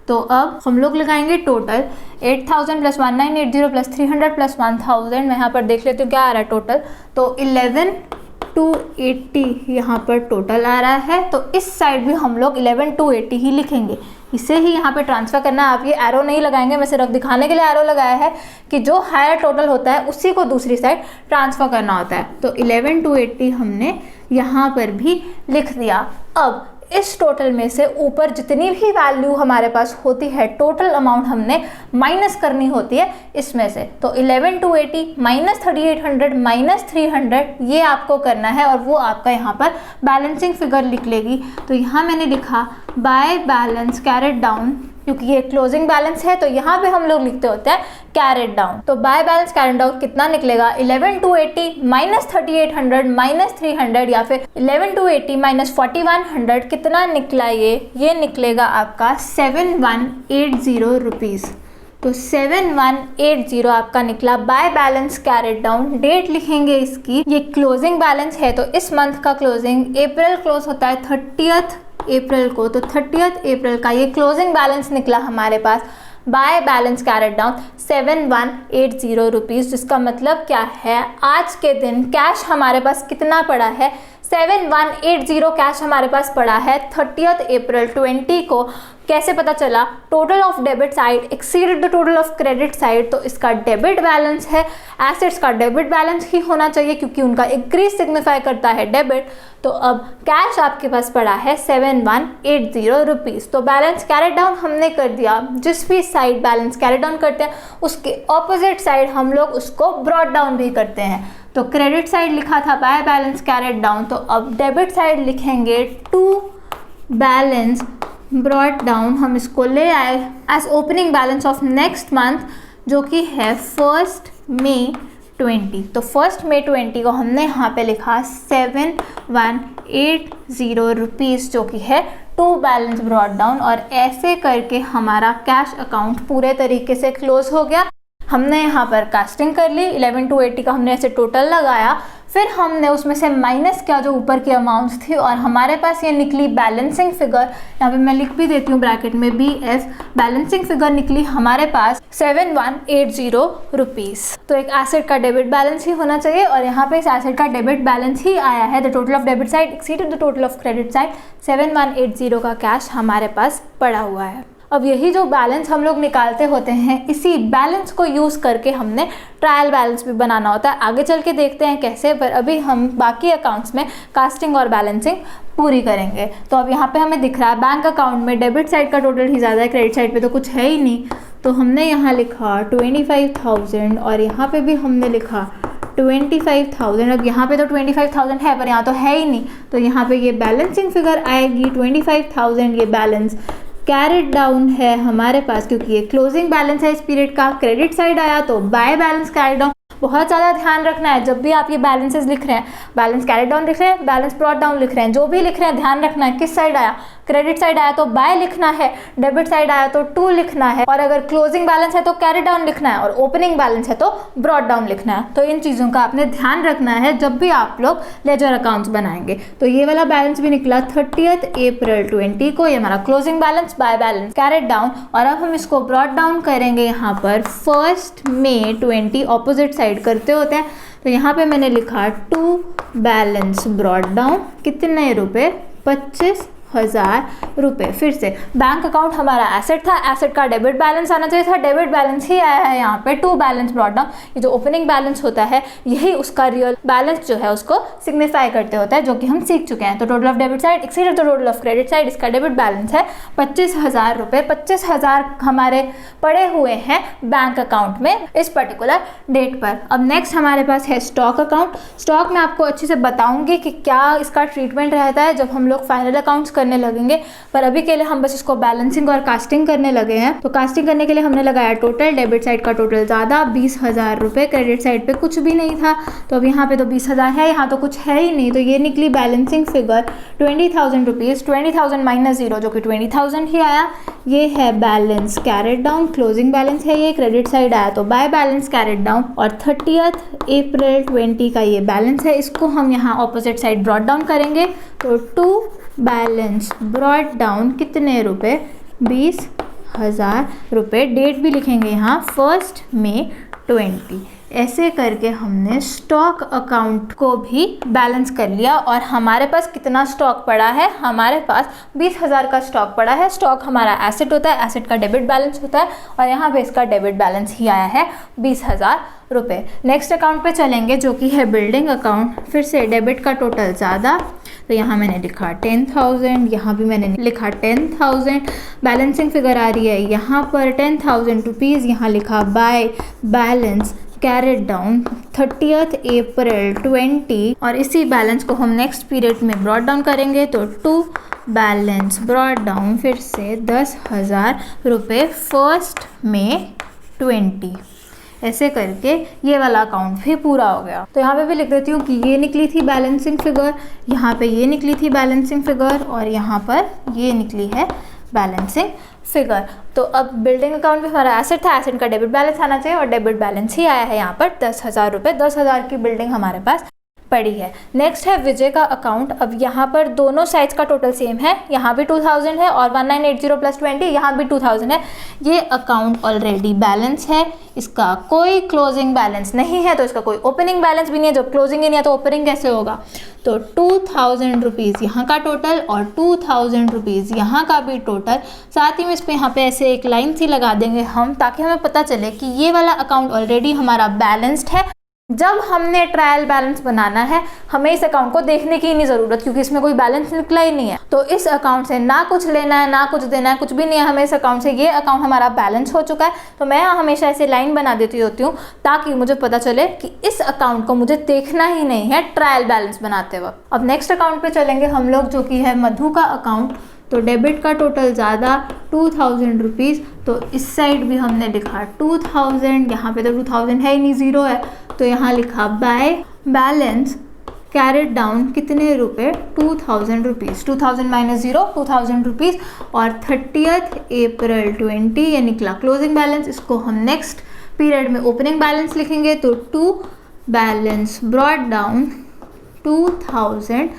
तो अब हम लोग लगाएंगे टोटल 8000 प्लस 1980 प्लस 300 प्लस 1000। मैं यहाँ पर देख लेती हूँ क्या आ रहा है टोटल। तो 11280 यहाँ पर टोटल आ रहा है। तो इस साइड भी हम लोग 11280 ही लिखेंगे, इसे ही यहाँ पे ट्रांसफ़र करना है। आप ये एरो नहीं लगाएंगे, मैं सिर्फ दिखाने के लिए एरो लगाया है कि जो हायर टोटल होता है उसी को दूसरी साइड ट्रांसफ़र करना होता है। तो 11280 हमने यहाँ पर भी लिख दिया। अब इस टोटल में से ऊपर जितनी भी वैल्यू हमारे पास होती है, टोटल अमाउंट हमने माइनस करनी होती है इसमें से। तो 11280 माइनस 3800 माइनस 300 ये आपको करना है और वो आपका यहाँ पर बैलेंसिंग फिगर लिख लेगी। तो यहाँ मैंने लिखा बाय बैलेंस कैरेट डाउन, क्योंकि ये क्लोजिंग बैलेंस है तो यहाँ पे हम लोग लिखते होते हैं कैरेट डाउन। तो बाय बैलेंस कैरेट डाउन कितना निकलेगा, 11280 माइनस 3800 माइनस 300 या फिर 11280 माइनस 4100 कितना निकला ये निकलेगा आपका 7180 रुपीज़। तो 7180 आपका निकला by balance carried down. Date लिखेंगे इसकी, ये क्लोजिंग बैलेंस है तो इस मंथ का क्लोजिंग अप्रैल क्लोज होता है 30 अप्रैल को। तो 30 अप्रैल का ये क्लोजिंग बैलेंस निकला हमारे पास by balance carried down 7180 rupees, जिसका मतलब क्या है आज के दिन कैश हमारे पास कितना पड़ा है, 7180 कैश हमारे पास पड़ा है 30 अप्रैल 20 को। कैसे पता चला, total of debit side exceeded the total of credit side. तो इसका डेबिट बैलेंस है, एसेट्स का डेबिट बैलेंस ही होना चाहिए क्योंकि उनका इंक्रीज सिग्निफाई करता है डेबिट। तो अब कैश आपके पास पड़ा है 7180 रुपीज़। तो बैलेंस कैरेट डाउन हमने कर दिया। जिस भी साइड बैलेंस कैरेट डाउन करते हैं उसके ऑपोजिट साइड हम लोग उसको ब्रॉट डाउन भी करते हैं। तो क्रेडिट साइड लिखा था बाय बैलेंस कैरेट डाउन, तो अब डेबिट साइड लिखेंगे टू बैलेंस ब्रॉट डाउन। हम इसको ले आए as opening balance of next month जो कि है 1 मई 20। तो 1 मई 20 को हमने यहाँ पे लिखा 7180 रुपीज़ जो कि है टू बैलेंस ब्रॉट डाउन। और ऐसे करके हमारा कैश अकाउंट पूरे तरीके से क्लोज हो गया। हमने यहाँ पर कास्टिंग कर ली, 11280 का हमने ऐसे टोटल लगाया, फिर हमने उसमें से माइनस किया जो ऊपर की अमाउंट्स थी और हमारे पास ये निकली बैलेंसिंग फिगर। यहाँ पे मैं लिख भी देती हूँ ब्रैकेट में BS। बैलेंसिंग फिगर निकली हमारे पास 7180 रुपीज़। तो एक एसेट का डेबिट बैलेंस ही होना चाहिए और यहाँ पे इस एसेट का डेबिट बैलेंस ही आया है। The total of debit side exceeded the total of credit side. 7180 का कैश हमारे पास पड़ा हुआ है। अब यही जो बैलेंस हम लोग निकालते होते हैं, इसी बैलेंस को यूज़ करके हमने ट्रायल बैलेंस भी बनाना होता है। आगे चल के देखते हैं कैसे, पर अभी हम बाकी अकाउंट्स में कास्टिंग और बैलेंसिंग पूरी करेंगे। तो अब यहाँ पे हमें दिख रहा है बैंक अकाउंट में डेबिट साइड का टोटल ही ज़्यादा है, क्रेडिट साइड पे तो कुछ है ही नहीं। तो हमने यहाँ लिखा 25,000 और यहाँ पे भी हमने लिखा 25,000। अब यहाँ पे तो 25,000 है पर यहाँ तो है ही नहीं, तो यहाँ पे ये बैलेंसिंग फिगर आएगी 25,000। ये बैलेंस कैरेट डाउन है हमारे पास क्योंकि ये क्लोजिंग बैलेंस है इस पीरियड का। क्रेडिट साइड आया तो बाय बैलेंस कैरेट डाउन। बहुत ज़्यादा ध्यान रखना है जब भी आप ये बैलेंसेस लिख रहे हैं, बैलेंस कैरेट डाउन लिख रहे हैं, बैलेंस ब्रॉट डाउन लिख रहे हैं, जो भी लिख रहे हैं ध्यान रखना है किस साइड आया, क्रेडिट साइड आया तो बाय लिखना है, डेबिट साइड आया तो टू लिखना है, और अगर क्लोजिंग बैलेंस है तो कैरी डाउन लिखना है, और ओपनिंग बैलेंस है तो ब्रॉट डाउन लिखना है। तो इन चीज़ों का आपने ध्यान रखना है जब भी आप लोग लेजर अकाउंट्स बनाएंगे। तो ये वाला बैलेंस भी निकला 30 अप्रैल 20 को, ये हमारा closing balance, bye balance, carried down, और अब हम इसको ब्रॉट डाउन करेंगे यहाँ पर 1 मई 20, ऑपोजिट साइड करते होते हैं। तो यहाँ पे मैंने लिखा टू बैलेंस ब्रॉट डाउन, कितने रुपए, 25,000 रुपये। फिर से बैंक अकाउंट हमारा एसेट था, एसेट का डेबिट बैलेंस आना चाहिए था, डेबिट बैलेंस ही आया है यहाँ पे, टू बैलेंस ब्रॉट डाउन। ये जो ओपनिंग बैलेंस होता है यही उसका रियल बैलेंस जो है उसको सिग्निफाई करते होता है, जो कि हम सीख चुके हैं। तो total of debit side exceeded the total of credit side, इसका डेबिट बैलेंस है 25,000 रुपये। 25,000 हमारे पड़े हुए हैं बैंक अकाउंट में इस पर्टिकुलर डेट पर। अब नेक्स्ट हमारे पास है स्टॉक अकाउंट। स्टॉक में आपको अच्छे से बताऊंगी कि क्या इसका ट्रीटमेंट रहता है जब हम लोग फाइनल अकाउंट्स करने लगेंगे, पर अभी के लिए हम बस इसको बैलेंसिंग और कास्टिंग करने लगे हैं। तो कास्टिंग करने के लिए हमने लगाया टोटल, डेबिट साइड का टोटल ज़्यादा 20,000 रुपये, क्रेडिट साइड पे कुछ भी नहीं था। तो अब यहाँ पे तो 20,000 है, यहाँ तो कुछ है ही नहीं, तो ये निकली बैलेंसिंग फिगर 20,000 रुपीज़, 20,000 माइनस 0 जो कि 20,000 ही आया। ये है balance carried down, closing balance है ये, क्रेडिट साइड आया तो बाय बैलेंस कैरेट डाउन, और 30 अप्रैल 20 का ये बैलेंस है। इसको हम यहाँ ऑपोजिट साइड ब्रॉट डाउन करेंगे, तो टू बैलेंस ब्रॉट डाउन कितने रुपए, 20,000 रुपये। डेट भी लिखेंगे यहाँ 1 मई 20। ऐसे करके हमने स्टॉक अकाउंट को भी बैलेंस कर लिया, और हमारे पास कितना स्टॉक पड़ा है, हमारे पास 20,000 का स्टॉक पड़ा है। स्टॉक हमारा एसेट होता है, एसेट का डेबिट बैलेंस होता है, और यहाँ पे इसका डेबिट बैलेंस ही आया है 20,000 रुपये। नेक्स्ट अकाउंट पे चलेंगे जो कि है बिल्डिंग अकाउंट। फिर से डेबिट का टोटल ज़्यादा, तो यहाँ मैंने लिखा 10,000, यहाँ भी मैंने लिखा 10,000। बैलेंसिंग फिगर आ रही है यहाँ पर 10,000 रुपीज़, यहाँ लिखा bye balance carried down 30 April 20, और इसी बैलेंस को हम नेक्स्ट पीरियड में ब्रॉट डाउन करेंगे। तो टू बैलेंस ब्रॉट डाउन फिर से 10,000 रुपये 1 मई 20। ऐसे करके ये वाला अकाउंट भी पूरा हो गया। तो यहाँ पे भी लिख देती हूँ कि ये निकली थी बैलेंसिंग फिगर, यहाँ पे ये निकली थी बैलेंसिंग फिगर, और यहाँ पर ये निकली है बैलेंसिंग फिगर। तो अब बिल्डिंग अकाउंट में हमारा एसेट था, एसेट का डेबिट बैलेंस आना चाहिए, और डेबिट बैलेंस ही आया है यहाँ पर 10,000 रुपये। 10,000 की बिल्डिंग हमारे पास पड़ी है। नेक्स्ट है विजय का अकाउंट। अब यहाँ पर दोनों साइड्स का टोटल सेम है, यहाँ भी 2,000 है, और 1980 प्लस 20 यहाँ भी 2,000 है। ये अकाउंट ऑलरेडी बैलेंस है, इसका कोई क्लोजिंग बैलेंस नहीं है, तो इसका कोई ओपनिंग बैलेंस भी नहीं है। जब क्लोजिंग ही नहीं है तो ओपनिंग कैसे होगा। तो 2,000 रुपीज़ यहाँ का टोटल, और 2,000 रुपीज़ यहाँ का भी टोटल। साथ ही में इस पर यहाँ पे ऐसे एक लाइन सी लगा देंगे हम, ताकि हमें पता चले कि ये वाला अकाउंट ऑलरेडी हमारा बैलेंस्ड है। जब हमने ट्रायल बैलेंस बनाना है, हमें इस अकाउंट को देखने की नहीं ज़रूरत, क्योंकि इसमें कोई बैलेंस निकला ही नहीं है। तो इस अकाउंट से ना कुछ लेना है ना कुछ देना है, कुछ भी नहीं है हमें इस अकाउंट से। ये अकाउंट हमारा बैलेंस हो चुका है। तो मैं हमेशा ऐसे लाइन बना देती होती हूँ, ताकि मुझे पता चले कि इस अकाउंट को मुझे देखना ही नहीं है ट्रायल बैलेंस बनाते वक्त। अब नेक्स्ट अकाउंट पे चलेंगे हम लोग, जो कि है मधु का अकाउंट। तो डेबिट का टोटल ज़्यादा 2,000 रुपीज़, तो इस साइड भी हमने लिखा 2,000, यहाँ पे तो 2,000 है ही नहीं, 0 है, तो यहाँ लिखा बाय बैलेंस कैरेट डाउन कितने रुपए, 2,000 रुपीज़। 2,000 माइनस 0, 2,000 रुपीज़, और 30 अप्रैल 20 ये निकला क्लोजिंग बैलेंस। इसको हम नेक्स्ट पीरियड में ओपनिंग बैलेंस लिखेंगे। तो to balance brought down 2,000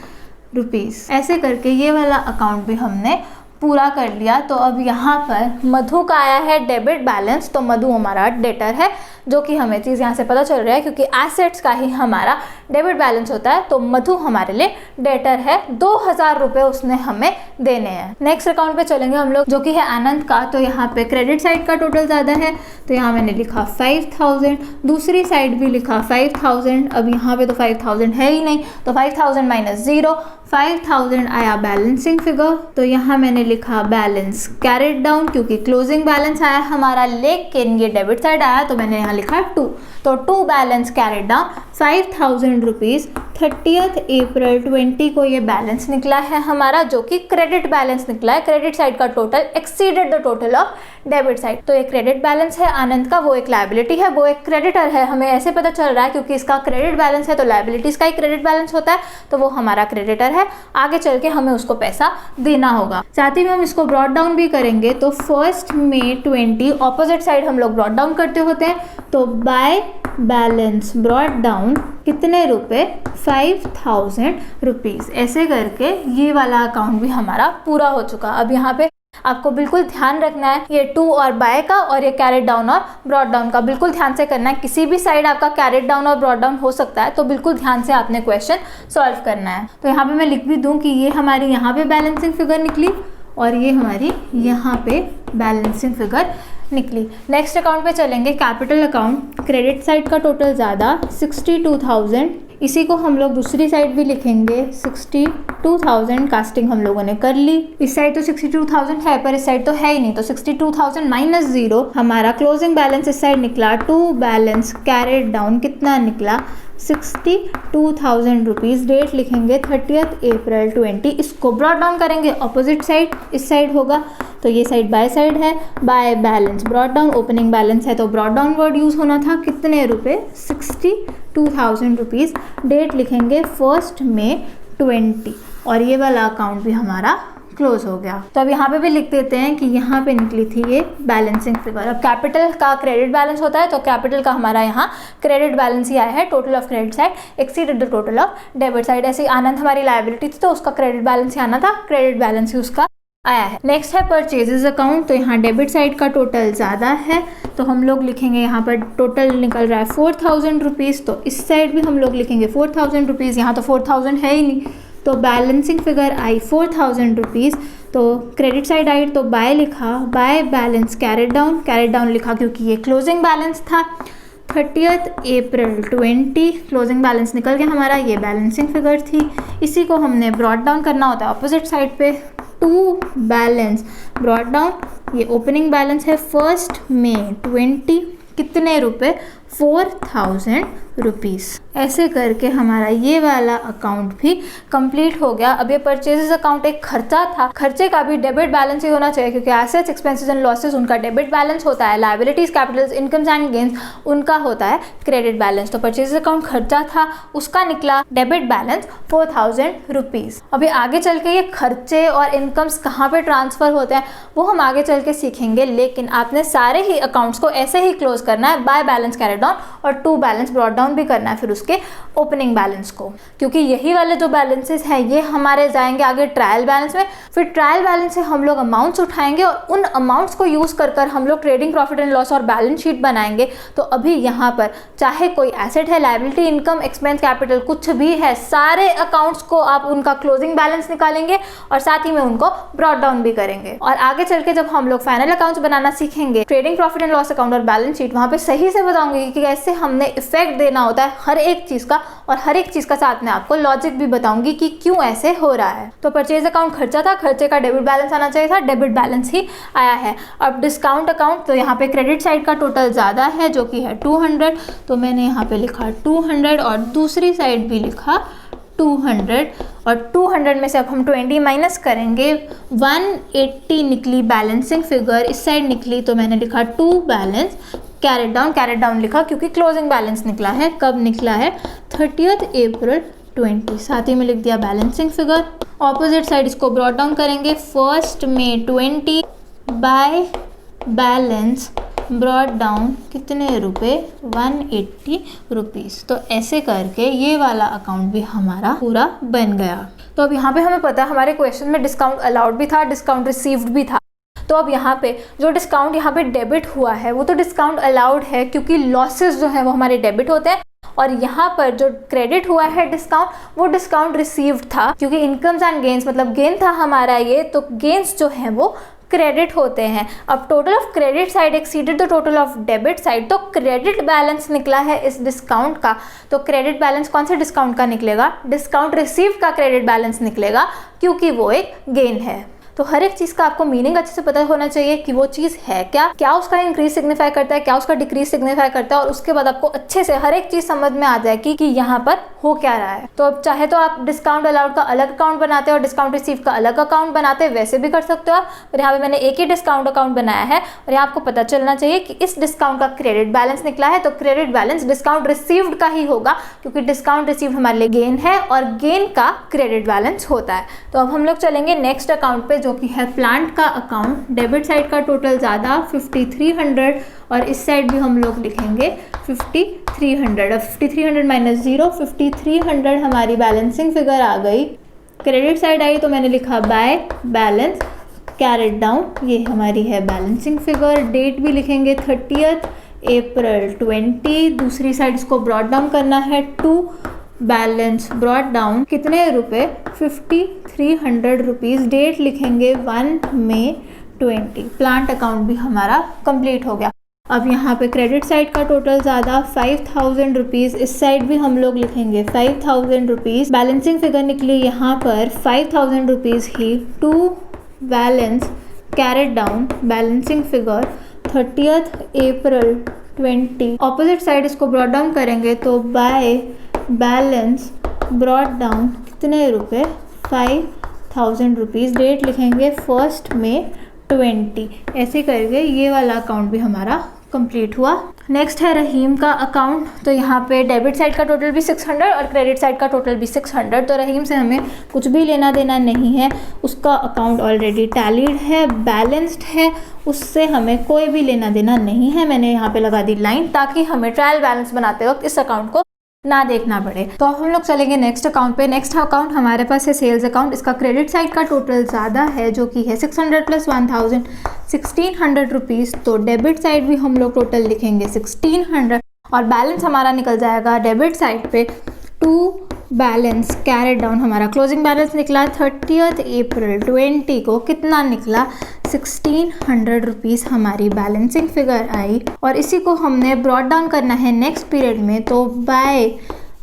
rupees. ऐसे करके ये वाला अकाउंट भी हमने पूरा कर लिया। तो अब यहाँ पर मधु का आया है डेबिट बैलेंस, तो मधु हमारा डेटर है, जो कि हमें चीज़ यहाँ से पता चल रहा है, क्योंकि एसेट्स का ही हमारा डेबिट बैलेंस होता है। तो मधु हमारे लिए डेटर है, 2,000 रुपये उसने हमें देने हैं। नेक्स्ट अकाउंट पे चलेंगे हम लोग, जो कि है आनंद का। तो यहाँ पे क्रेडिट साइड का टोटल ज़्यादा है, तो यहाँ मैंने लिखा 5,000, दूसरी साइड भी लिखा 5,000। अब यहाँ पे तो 5,000 है ही नहीं, तो 5,000 माइनस 0, 5,000 आया बैलेंसिंग फिगर। तो यहाँ मैंने लिखा बैलेंस कैरेट डाउन, क्योंकि क्लोजिंग बैलेंस आया हमारा, लेकिन ये डेबिट साइड आया, तो मैंने यहाँ लिखा 2। तो to balance carried down 5,000 rupees 30 April 20 को ये बैलेंस निकला है हमारा, जो कि क्रेडिट बैलेंस निकला है। क्रेडिट साइड का total exceeded the total of debit side. तो ये क्रेडिट बैलेंस है आनंद का, वो एक लायबिलिटी है, वो एक क्रेडिटर है। हमें ऐसे पता चल रहा है क्योंकि इसका क्रेडिट बैलेंस है तो लायबिलिटीज का ही क्रेडिट बैलेंस होता है, तो वो हमारा क्रेडिटर है। आगे चल के हमें उसको पैसा देना होगा। साथ ही में हम इसको ब्रॉड डाउन भी करेंगे, तो 1 मई 20 ऑपोजिट साइड हम लोग ब्रॉड डाउन करते होते हैं। तो बाय बैलेंस ब्रॉड डाउन कितने रुपए, 5000 रुपीज़। ऐसे करके ये वाला अकाउंट भी हमारा पूरा हो चुका। अब यहाँ पे आपको बिल्कुल ध्यान रखना है ये टू और बाय का और ये कैरेट डाउन और ब्रॉड डाउन का बिल्कुल ध्यान से करना है। किसी भी साइड आपका कैरेट डाउन और ब्रॉड डाउन हो सकता है, तो बिल्कुल ध्यान से आपने क्वेश्चन सॉल्व करना है। तो यहाँ पे मैं लिख भी दूँ कि ये हमारी यहाँ पे बैलेंसिंग फिगर निकली और ये हमारी यहाँ पे बैलेंसिंग फिगर निकली। नेक्स्ट अकाउंट पे चलेंगे, कैपिटल अकाउंट। क्रेडिट साइड का टोटल ज़्यादा 62,000, इसी को हम लोग दूसरी साइड भी लिखेंगे 62,000। कास्टिंग हम लोगों ने कर ली। इस साइड तो 62,000 है पर इस साइड तो है ही नहीं, तो 62,000 माइनस 0 हमारा क्लोजिंग बैलेंस इस साइड निकला। टू बैलेंस कैरेट डाउन कितना निकला, 62,000 रुपीज़। डेट लिखेंगे 30 अप्रैल 20। इसको ब्रॉड डाउन करेंगे ऑपोजिट साइड, इस साइड होगा, तो ये साइड बाय साइड है। By balance brought down, opening balance है तो ब्रॉड डाउन वर्ड यूज़ होना था। कितने रुपए, 62,000 रुपीज़। डेट लिखेंगे 1 मई 20 और ये वाला अकाउंट भी हमारा क्लोज हो गया। तो अब यहाँ पे भी लिख देते हैं कि यहाँ पे निकली थी ये बैलेंसिंग फिगर। अब कैपिटल का क्रेडिट बैलेंस होता है तो कैपिटल का हमारा यहाँ क्रेडिट बैलेंस ही आया है। Total of credit side exceeded the total of debit side. ऐसे आनंद हमारी लायबिलिटी थी तो उसका क्रेडिट बैलेंस ही आना था, क्रेडिट बैलेंस ही उसका आया है। नेक्स्ट है परचेजेस अकाउंट। तो यहाँ डेबिट साइड का टोटल ज़्यादा है तो हम लोग लिखेंगे यहाँ पर टोटल निकल रहा है 4,000 रुपीज़, तो इस साइड भी हम लोग लिखेंगे 4,000 रुपीज़। यहाँ तो 4,000 है ही नहीं, तो बैलेंसिंग फिगर आई 4,000 रुपीज़। तो क्रेडिट साइड आई तो बाय लिखा, बाय बैलेंस कैरेट डाउन लिखा क्योंकि ये क्लोजिंग बैलेंस था। 30 अप्रैल 20 क्लोजिंग बैलेंस निकल गया हमारा, ये बैलेंसिंग फिगर थी। इसी को हमने ब्रॉड डाउन करना होता है ऑपोजिट साइड पे। टू बैलेंस ब्रॉड डाउन, ये ओपनिंग बैलेंस है 1 मई 20। कितने रुपए, 4,000 रुपीज़। ऐसे करके हमारा ये वाला अकाउंट भी कंप्लीट हो गया। अब ये परचेजेस अकाउंट एक खर्चा था, खर्चे का भी डेबिट बैलेंस ही होना चाहिए क्योंकि एसेट्स एक्सपेंसेस एंड लॉसेस उनका डेबिट बैलेंस होता है, liabilities Capitals incomes and gains उनका होता है क्रेडिट बैलेंस। तो परचेजेस अकाउंट खर्चा था, उसका निकला डेबिट बैलेंस 4,000 रुपीज़। अभी आगे चल के ये खर्चे और इनकम्स कहाँ पे ट्रांसफर होते हैं वो हम आगे चल के सीखेंगे, लेकिन आपने सारे ही अकाउंट्स को ऐसे ही क्लोज करना है, बाय बैलेंस कैरेट डाउन और टू बैलेंस ब्रॉड डाउन भी करना है फिर उसके ओपनिंग बैलेंस को, क्योंकि यही वाले जो बैलेंसेस हैं ये हमारे जाएंगे आगे ट्रायल बैलेंस में। फिर ट्रायल बैलेंस से हम लोग अमाउंट्स उठाएंगे और उन अमाउंट्स को यूज़ कर कर हम लोग ट्रेडिंग प्रॉफिट एंड लॉस और बैलेंस शीट बनाएंगे। तो अभी यहाँ पर चाहे कोई एसेट है, लायबिलिटी, इनकम, एक्सपेंस, कैपिटल कुछ भी है, सारे अकाउंट्स को आप उनका क्लोजिंग बैलेंस निकालेंगे और साथ ही में उनको ब्रॉड डाउन भी करेंगे। और आगे चल के जब हम लोग फाइनल अकाउंट्स बनाना सीखेंगे, trading profit and loss account और बैलेंस शीट, वहाँ पे सही से बताऊंगी कि कैसे हमने इफेक्ट देना होता है हर एक चीज़ का, और हर एक चीज़ का साथ में आपको लॉजिक भी बताऊंगी कि क्यों ऐसे हो रहा है। तो परचेज अकाउंट खर्चा था, खर्चे का डेबिट बैलेंस आना चाहिए था, डेबिट बैलेंस ही आया है। अब डिस्काउंट अकाउंट, तो यहाँ पे क्रेडिट साइड का टोटल ज़्यादा है जो कि है 200, तो मैंने यहाँ पे लिखा 200 और दूसरी साइड भी लिखा 200 और 200 में से अब हम 20 माइनस करेंगे, 180 निकली बैलेंसिंग फिगर। इस साइड निकली तो मैंने लिखा टू बैलेंस कैरेट डाउन लिखा क्योंकि क्लोजिंग बैलेंस निकला है। कब निकला है, 30 अप्रैल 20। साथ ही में लिख दिया बैलेंसिंग फिगर। ऑपोजिट साइड इसको ब्रॉड डाउन करेंगे 1 मई 20 बाय बैलेंस ब्रॉड डाउन कितने रुपए, 180 रुपीज़। तो ऐसे करके ये वाला अकाउंट भी हमारा पूरा बन गया। तो अब यहाँ पे हमें पता है हमारे क्वेश्चन में डिस्काउंट अलाउड भी था, डिस्काउंट रिसीव्ड भी था। तो अब यहाँ पे जो डिस्काउंट यहाँ पे डेबिट हुआ है वो तो डिस्काउंट अलाउड है क्योंकि लॉसेस जो है वो हमारे डेबिट होते हैं, और यहाँ पर जो क्रेडिट हुआ है डिस्काउंट, वो डिस्काउंट रिसीव्ड था क्योंकि इनकम्स एंड गेन्स मतलब गेन था हमारा ये, तो गेन्स जो है वो क्रेडिट होते हैं। अब total of credit side exceeded the total of debit side, तो क्रेडिट बैलेंस निकला है इस डिस्काउंट का। तो क्रेडिट बैलेंस कौन से डिस्काउंट का निकलेगा, डिस्काउंट रिसीव का क्रेडिट बैलेंस निकलेगा क्योंकि वो एक गेन है। तो हर एक चीज़ का आपको मीनिंग अच्छे से पता होना चाहिए कि वो चीज़ है क्या उसका इंक्रीज सिग्निफाई करता है, क्या उसका डिक्रीज सिग्निफाई करता है, और उसके बाद आपको अच्छे से हर एक चीज़ समझ में आ जाए कि यहाँ पर हो क्या रहा है। तो अब चाहे तो आप डिस्काउंट अलाउड का अलग अकाउंट बनाते हैं और डिस्काउंट रिसीव का अलग अकाउंट बनाते हैं, वैसे भी कर सकते हो आप। और यहाँ पे मैंने एक ही डिस्काउंट अकाउंट बनाया है और यहाँ आपको पता चलना चाहिए कि इस डिस्काउंट का क्रेडिट बैलेंस निकला है, तो क्रेडिट बैलेंस डिस्काउंट रिसीव्ड का ही होगा, क्योंकि डिस्काउंट रिसीव्ड हमारे लिए गेन है और गेन का क्रेडिट बैलेंस होता है। तो अब हम लोग चलेंगे नेक्स्ट अकाउंट पे, जो कि है प्लांट का अकाउंट। डेबिट साइड का टोटल ज़्यादा 5300 और इस साइड भी हम लोग लिखेंगे 5300। अब 5300 माइनस 0, 5300 हमारी बैलेंसिंग फिगर आ गई। क्रेडिट साइड आई तो मैंने लिखा बाय बैलेंस कैरेट डाउन, ये हमारी है बैलेंसिंग फिगर। डेट भी लिखेंगे 30 अप्रैल 20। दूसरी साइड इसको ब्रॉड डाउन करना है टू बैलेंस ब्रॉड डाउन कितने रुपए, 5300 रुपीज़। डेट लिखेंगे 1 मई 20। प्लांट अकाउंट भी हमारा कंप्लीट हो गया। अब यहाँ पे क्रेडिट साइड का टोटल ज़्यादा 5000 रुपीज़, इस साइड भी हम लोग लिखेंगे 5000 रुपीज़। बैलेंसिंग फिगर निकली यहाँ पर 5000 रुपीज़ ही। To balance carried down balancing figure 30 April 20। Opposite side इसको ब्रॉड डाउन करेंगे तो बाय बैलेंस ब्रॉड डाउन कितने रुपए, 5000 रुपीज़। डेट लिखेंगे 1 मई 20। ऐसे करके ये वाला अकाउंट भी हमारा कंप्लीट हुआ। नेक्स्ट है रहीम का अकाउंट। तो यहाँ पे डेबिट साइड का टोटल भी 600 और क्रेडिट साइड का टोटल भी 600। तो रहीम से हमें कुछ भी लेना देना नहीं है, उसका अकाउंट ऑलरेडी टैलीड है, बैलेंस्ड है, उससे हमें कोई भी लेना देना नहीं है। मैंने यहाँ पे लगा दी लाइन ताकि हमें ट्रायल बैलेंस बनाते वक्त इस अकाउंट को ना देखना पड़े। तो अब हम लोग चलेंगे नेक्स्ट अकाउंट पे। नेक्स्ट अकाउंट हमारे पास है सेल्स अकाउंट। इसका क्रेडिट साइड का टोटल ज़्यादा है, जो कि है 600 प्लस 1000 1600 रुपीज़। तो डेबिट साइड भी हम लोग टोटल लिखेंगे 1600 और बैलेंस हमारा निकल जाएगा डेबिट साइड पे टू बैलेंस कैरेट डाउन। हमारा क्लोजिंग बैलेंस निकला 30 अप्रैल 20 को कितना निकला, 1600 रुपीज़ हमारी बैलेंसिंग फिगर आई। और इसी को हमने ब्रॉड डाउन करना है नेक्स्ट पीरियड में, तो बाय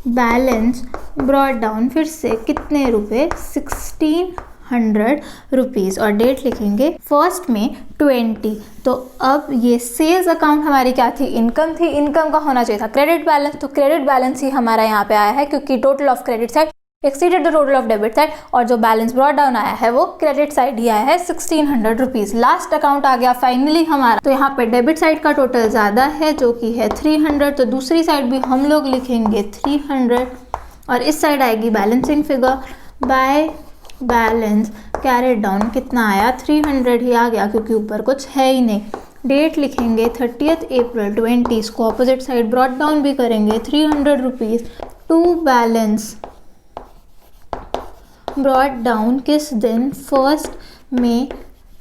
बैलेंस ब्रॉड डाउन फिर से कितने रुपए, 1600 रुपीज़। और डेट लिखेंगे 1 मई 20। तो अब ये सेल्स अकाउंट हमारी क्या थी, इनकम थी, इनकम का होना चाहिए था क्रेडिट बैलेंस। तो क्रेडिट बैलेंस ही हमारा यहाँ पे आया है, क्योंकि total of credit side exceeded the total of debit side, और जो बैलेंस ब्रॉड डाउन आया है वो क्रेडिट साइड ही आया है 1600 रुपीज़। लास्ट अकाउंट आ गया फाइनली हमारा। तो यहाँ पे डेबिट साइड का टोटल ज़्यादा है, जो कि है 300। तो दूसरी साइड भी हम लोग लिखेंगे 300 और इस साइड आएगी balancing figure by balance carried down कितना आया, 300 ही आ गया, क्योंकि ऊपर कुछ है ही नहीं। डेट लिखेंगे 30 अप्रैल 20। इसको अपोजिट साइड ब्रॉड डाउन भी करेंगे 300 rupees to balance brought down किस दिन, 1 मई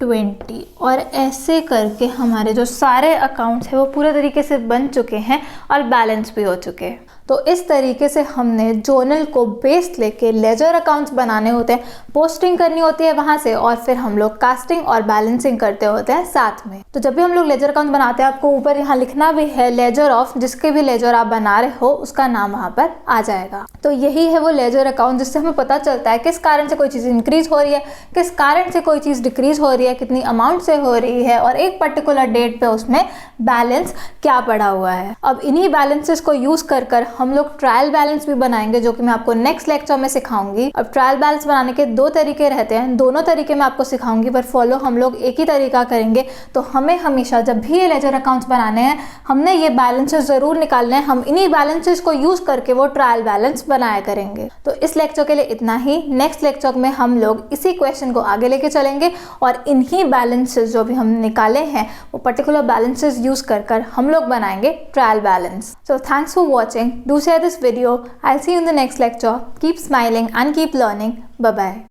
20। और ऐसे करके हमारे जो सारे अकाउंट्स हैं वो पूरे तरीके से बन चुके हैं और बैलेंस भी हो चुके हैं। तो इस तरीके से हमने जोनल को बेस लेके लेजर अकाउंट्स बनाने होते हैं, पोस्टिंग करनी होती है वहाँ से, और फिर हम लोग कास्टिंग और बैलेंसिंग करते होते हैं साथ में। तो जब भी हम लोग लेजर अकाउंट बनाते हैं, आपको ऊपर यहाँ लिखना भी है लेजर ऑफ, जिसके भी लेजर आप बना रहे हो उसका नाम वहाँ पर आ जाएगा। तो यही है वो लेजर अकाउंट, जिससे हमें पता चलता है किस कारण से कोई चीज़ इंक्रीज हो रही है, किस कारण से कोई चीज़ डिक्रीज हो रही है, कितनी अमाउंट से हो रही है, और एक पर्टिकुलर डेट पे उसमें बैलेंस क्या पड़ा हुआ है। अब इन्हीं बैलेंसेस को यूज़ कर हम लोग ट्रायल बैलेंस भी बनाएंगे, जो कि मैं आपको नेक्स्ट लेक्चर में सिखाऊंगी। अब ट्रायल बैलेंस बनाने के 2 तरीके रहते हैं, दोनों तरीके मैं आपको सिखाऊंगी, पर फॉलो हम लोग एक ही तरीका करेंगे। तो हमें हमेशा जब भी ये लेजर अकाउंट्स बनाने हैं, हमने ये बैलेंसेस ज़रूर निकालने हैं। हम इन्हीं बैलेंसेस को यूज़ करके वो ट्रायल बैलेंस बनाया करेंगे। तो इस लेक्चर के लिए इतना ही। नेक्स्ट लेक्चर में हम लोग इसी क्वेश्चन को आगे लेके चलेंगे और इन्हीं बैलेंसेस जो भी हम निकाले हैं वो पर्टिकुलर बैलेंसेस यूज़ कर हम लोग बनाएंगे trial balance. So thanks for watching. Do share this video. I'll see you in the next lecture. Keep smiling and keep learning. Bye bye.